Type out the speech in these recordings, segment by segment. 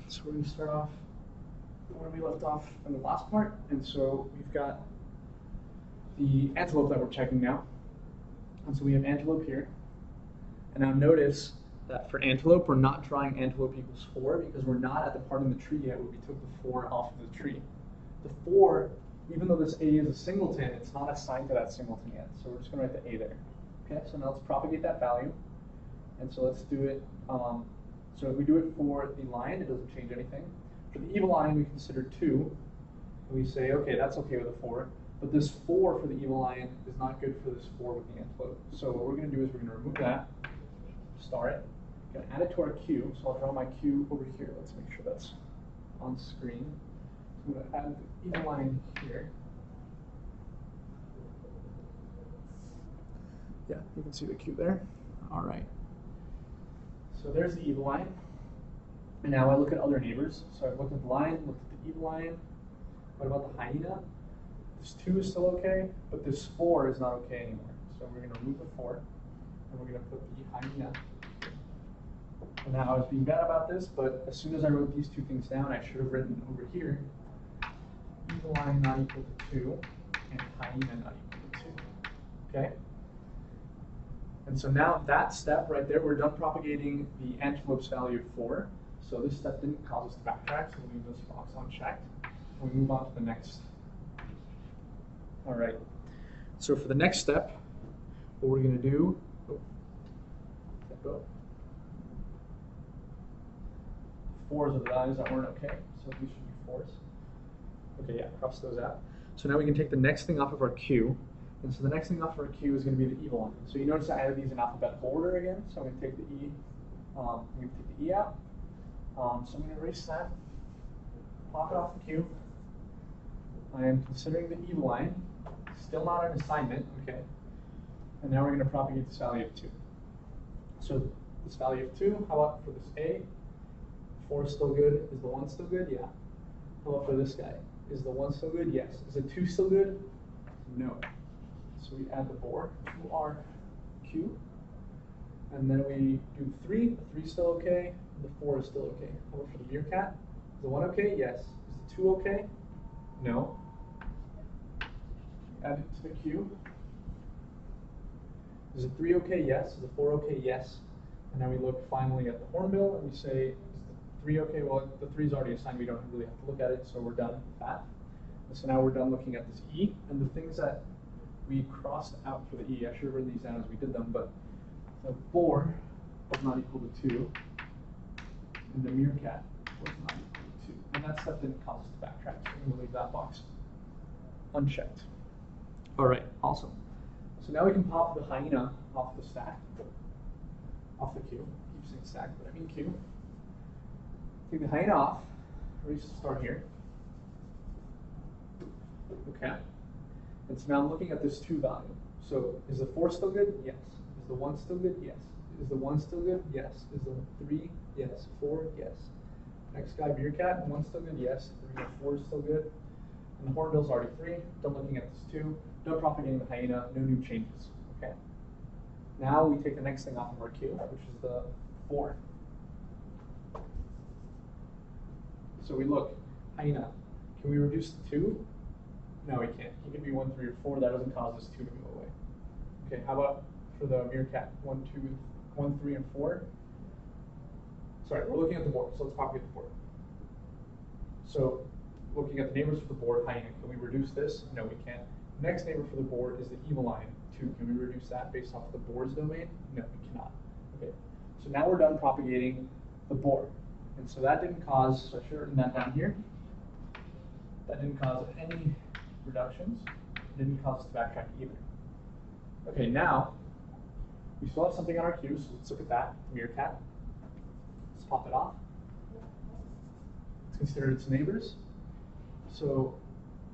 So we're going to start off where we left off in the last part. And so we've got the antelope that we're checking now. And so we have antelope here. And now notice that for antelope, we're not drawing antelope equals 4 because we're not at the part in the tree yet where we took the 4 off of the tree. The 4, even though this A is a singleton, it's not assigned to that singleton yet. So we're just going to write the A there. Okay, so now let's propagate that value. And so let's do it. So if we do it for the lion, it doesn't change anything. For the evil lion, we consider 2. And we say, okay, that's okay with a 4. But this 4 for the evil lion is not good for this 4 with the antelope. So what we're going to do is we're going to remove that, star it, going to add it to our Q. So I'll draw my Q over here. Let's make sure that's on screen. So I'm going to add the evil lion here. Yeah, you can see the Q there. All right. So there's the evil lion. And now I look at other neighbors. So I've looked at the lion, looked at the evil lion. What about the hyena? This 2 is still okay, but this 4 is not okay anymore. So we're going to remove the 4, and we're going to put the hyena. And now I was being bad about this, but as soon as I wrote these two things down, I should have written over here, evil lion not equal to 2, and hyena not equal to 2. Okay? And so now that step right there, we're done propagating the antelope's value of 4. So this step didn't cause us to backtrack, so we'll leave this box unchecked. And we move on to the next. All right. So for the next step, what we're going to do, can't go. 4s are the values that weren't okay, so these should be 4s. Okay, yeah, cross those out. So now we can take the next thing off of our Q. And so the next thing off of our Q is going to be the evil one. So you notice I added these in alphabetical order again. So I'm going to take the E. I'm going to take the E out. So I'm going to erase that. Pop it off the Q. I am considering the evil line. Still not an assignment, okay. And now we're going to propagate this value of 2. So this value of 2, how about for this A? 4 is still good. Is the 1 still good? Yeah. How about for this guy? Is the 1 still good? Yes. Is the 2 still good? No. So we add the boar to our Q. And then we do 3. The 3 is still okay. The 4 is still okay. How about for the meerkat? Is the 1 okay? Yes. Is the 2 okay? No. Add it to the Q. Is the 3 okay? Yes. Is the 4 okay? Yes. And now we look finally at the hornbill and we say, is the 3 okay? Well, the 3 is already assigned. We don't really have to look at it, so we're done with that. And so now we're done looking at this E. And the things that we crossed out for the E, I should have written these down as we did them, but the boar was not equal to 2. And the meerkat was not equal to 2. And that step didn't cause us to backtrack, so we're going to leave that box unchecked. All right, awesome. So now we can pop the hyena off the stack, off the Q. I keep saying stack, but I mean Q. Take the hyena off. Erase the star here. Okay. And so now I'm looking at this 2 value. So is the 4 still good? Yes. Is the 1 still good? Yes. Is the 1 still good? Yes. Is the 3? Yes. 4? Yes. Next guy, meerkat. 1 still good? Yes. 3 or 4 is still good. And the hornbill's already 3. Done looking at this 2. Done propagating the hyena. No new changes. Okay. Now we take the next thing off of our Q, which is the 4. So we look, hyena. Can we reduce the 2? No, we can't. He can be 1, 3, or 4. That doesn't cause this 2 to go away. Okay, how about for the meerkat? 1, 2, 1, 3, and 4? Sorry, we're looking at the board, so let's propagate the board. So looking at the neighbors for the board, hyena, can we reduce this? No, we can't. Next neighbor for the board is the evil lion, 2. Can we reduce that based off the board's domain? No, we cannot. Okay, so now we're done propagating the board. And so that didn't cause, so I should have written that down here. That didn't cause any reductions. It didn't cause us to backtrack either. Okay, now we still have something on our Q, so let's look at that. Meerkat. Let's pop it off. Let's consider its neighbors. So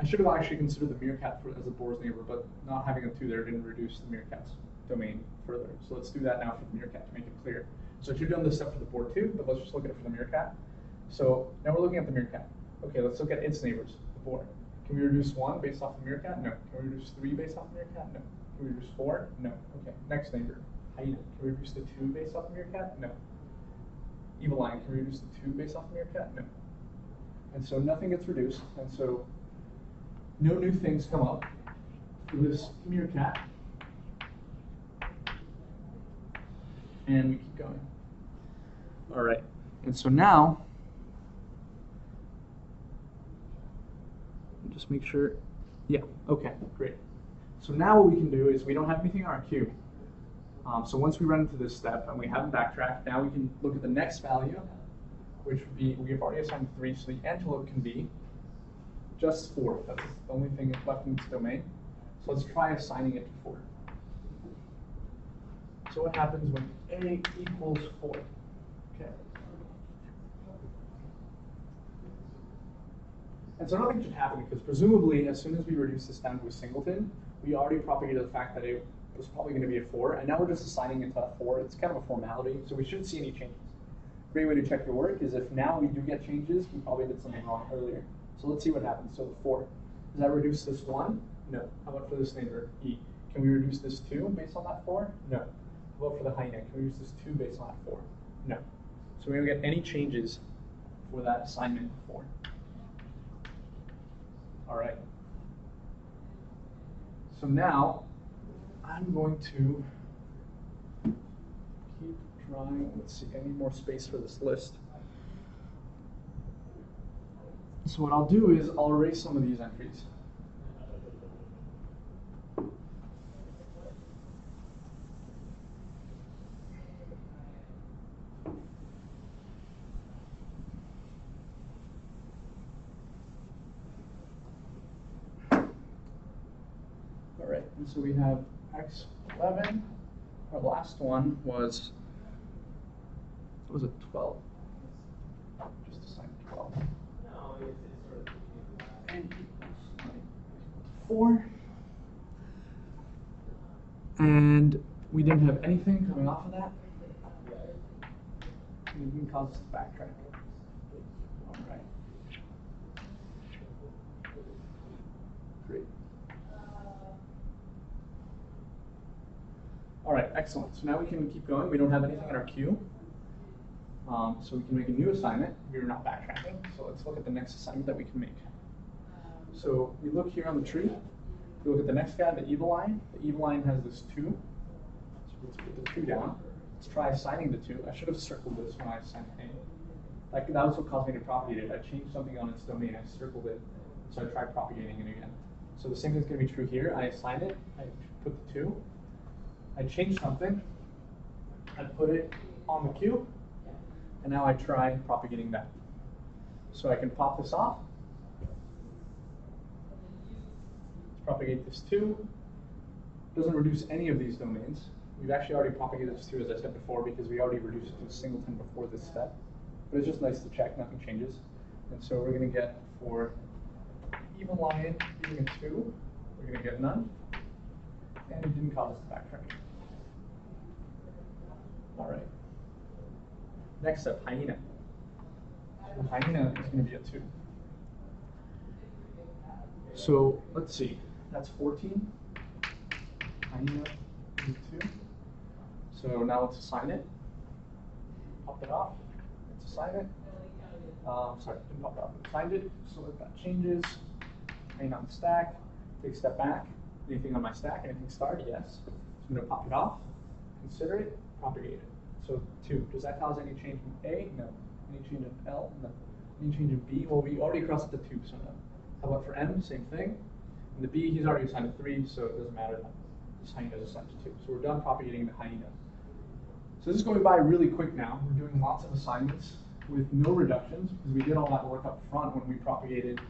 I should have actually considered the meerkat as a boar's neighbor, but not having a 2 there didn't reduce the meerkat's domain further. So let's do that now for the meerkat to make it clear. So I should have done this step for the board too, but let's just look at it for the meerkat. So now we're looking at the meerkat. Okay, let's look at its neighbors, the boar. Can we reduce 1 based off the meerkat? No. Can we reduce 3 based off the meerkat? No. Can we reduce 4? No. Okay, next neighbor, hyena. Can we reduce the 2 based off the meerkat? No. evil line, can we reduce the 2 based off the meerkat? No. And so nothing gets reduced, and so no new things come up for this meerkat. And we keep going. All right, and so now, just make sure, yeah, okay, great. So now what we can do is we don't have anything on our queue. So once we run into this step and we haven't backtracked, now we can look at the next value, which would be, we have already assigned 3, so the antelope can be just 4. That's the only thing left in this domain. So let's try assigning it to 4. So what happens when A equals 4? Okay. And so nothing should happen because presumably as soon as we reduce this down to a singleton, we already propagated the fact that it was probably going to be a 4, and now we're just assigning it to a 4. It's kind of a formality, so we shouldn't see any changes. Great way to check your work is if now we do get changes, we probably did something wrong earlier. So let's see what happens. So the 4. Does that reduce this 1? No. How about for this neighbor, E? Can we reduce this 2 based on that 4? No. How about for the hyena? Can we reduce this 2 based on that 4? No. So we don't get any changes for that assignment 4. All right. So now I'm going to keep trying. Let's see, I need more space for this list. So what I'll do is I'll erase some of these entries. All right, and so we have x11. Our last one was, what was it, 12? Just assign 12. And equals 4. And we didn't have anything coming off of that. And it can cause us to backtrack. All right. Great. All right, excellent. So now we can keep going. We don't have anything in our queue. So we can make a new assignment. We're not backtracking. So let's look at the next assignment that we can make. So we look here on the tree. We look at the next guy, the evil line. The evil line has this 2. So let's put the 2 down. Let's try assigning the 2. I should have circled this when I assigned A. That was what caused me to propagate it. I changed something on its domain. I circled it. So I tried propagating it again. So the same thing's going to be true here. I assign it. I put the 2. I change something. I put it on the queue. And now I try propagating that. So I can pop this off. Let's propagate this 2. Doesn't reduce any of these domains. We've actually already propagated this 2, as I said before, because we already reduced it to a singleton before this step. But it's just nice to check, nothing changes. And so we're going to get for even lion being a 2, we're going to get none. And it didn't cause us to backtrack. All right. Next up, hyena. The hyena is going to be a 2. So let's see. That's 14. Hyena is a 2. So now let's assign it. Pop it off. Let's assign it. Sorry, didn't pop it off. Assigned it. So if that changes, hyena on the stack. Take a step back. Anything on my stack? Anything starred? Yes. So I'm going to pop it off. Consider it. Propagate it. So 2. Does that cause any change in A? No. Any change in L? No. Any change in B? Well, we already crossed it to 2, so no. How about for M? Same thing. And the B, he's already assigned to 3, so it doesn't matter. This hyena is assigned to 2. So we're done propagating the hyena. So this is going by really quick now. We're doing lots of assignments with no reductions because we did all that work up front when we propagated.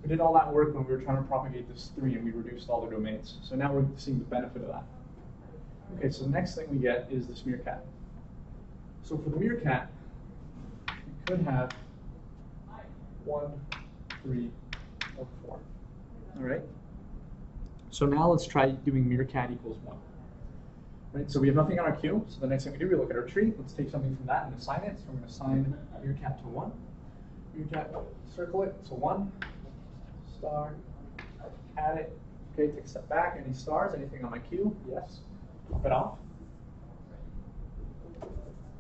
We did all that work when we were trying to propagate this 3 and we reduced all the domains. So now we're seeing the benefit of that. Okay, so the next thing we get is this meerkat. So for the meerkat, we could have 1, 3, or 4. All right. So now let's try doing meerkat equals 1. Right. So we have nothing on our queue. So the next thing we do, we look at our tree. Let's take something from that and assign it. So we're going to assign meerkat to 1. Meerkat, circle it. So 1, star, add it. Okay, take a step back. Any stars? Anything on my queue? Yes. Pop it off.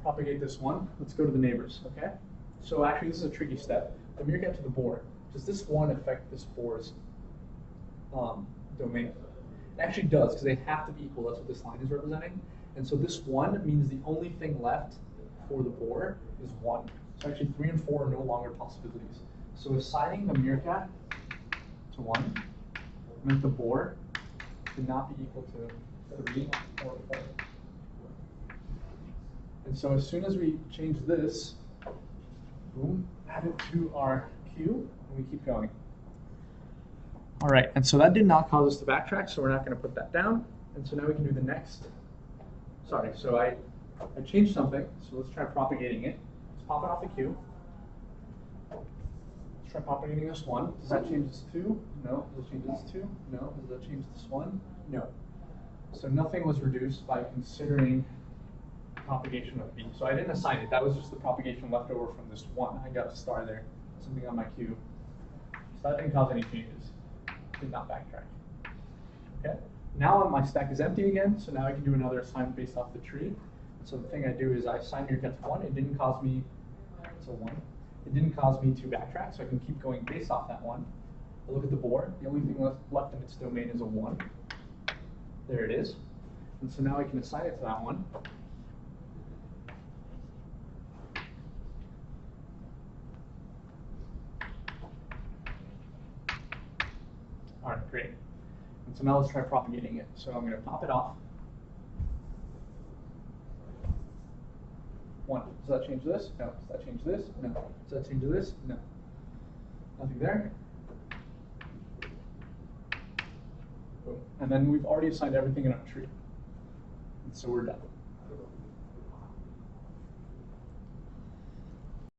propagate this one. Let's go to the neighbors, okay? So actually, this is a tricky step. The meerkat to the boar. Does this one affect this boar's domain? It actually does, because they have to be equal. That's what this line is representing. And so this 1 means the only thing left for the boar is 1. So actually 3 and 4 are no longer possibilities. So assigning the meerkat to 1 meant the boar could not be equal to 3 or 4. And so as soon as we change this, boom, add it to our queue, and we keep going. All right, and so that did not cause us to backtrack, so we're not going to put that down. And so now we can do the next. Sorry, so I changed something, so let's try propagating it. Let's pop it off the queue. Let's try propagating this 1. Does that change this 2? No. Does it change this 2? No. Does that change this 1? No. So nothing was reduced by considering propagation of B. So I didn't assign it. That was just the propagation left over from this 1. I got a star there, something on my queue. So that didn't cause any changes. Did not backtrack. Okay. Now my stack is empty again, so now I can do another assignment based off the tree. So the thing I do is I assign meerkat to 1. It didn't cause me, it's a 1. It didn't cause me to backtrack, so I can keep going based off that 1. I look at the board. The only thing left in its domain is a 1. There it is. And so now I can assign it to that 1. All right, great. And so now let's try propagating it. So I'm going to pop it off. 1. Does that change this? No. Does that change this? No. Does that change this? No. Nothing there. Boom. And then we've already assigned everything in our tree. And so we're done.